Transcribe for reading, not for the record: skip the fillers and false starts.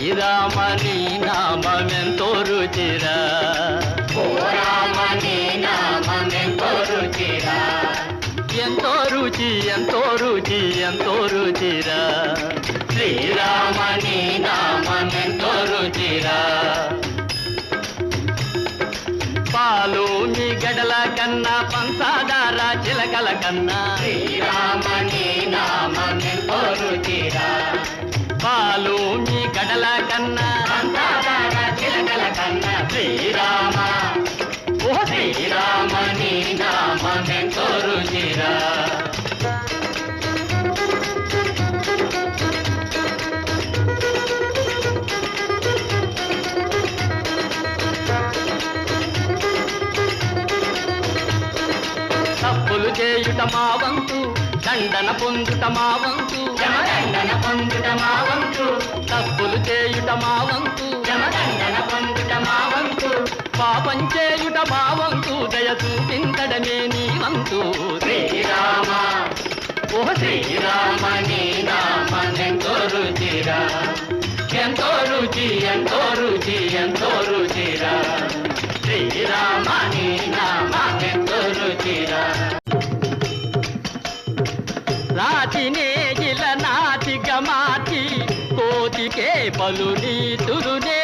శ్రీరామ నీ నామెంతో రుచిరా, ఓ రామ నీ నామెంతో రుచిరా, ఎంతో రుచి ఎంతో రుచి ఎంతో రుచిరా, శ్రీరామ నీ నామెంతో రుచిరా. పాలు మీ గడల కన్నా పంచదార చిలకల కన్నా, శ్రీరామ నీ నామెంతో రుచిరా, పాలు మీ గడల కన్నా పంచదార చిలకల కన్నా, శ్రీరామ ఓ శ్రీరామ నీ నామెంతో రుచిరా. తప్పులు చేయుట మా వంతు, దండన పొందుట మా వంతు, యమదండన పొందుట మా వంతు, తప్పులు చేయుట మా వంతు, యమదండన పొందుట మా వంతు, పాపం చేయుట మా వంతు, దయ చూపించడమే నీ వంతు. శ్రీరామ ఓ శ్రీరామ నీ నామెంతో రుచిరా, ఎంతో రుచి ఎంతో రుచి ఎంతో రుచిరా, శ్రీరామ నీ నామెంతో రుచిరా. రాతినే ఇలా నాటిక మాటి కోతికే పలు నీతురునే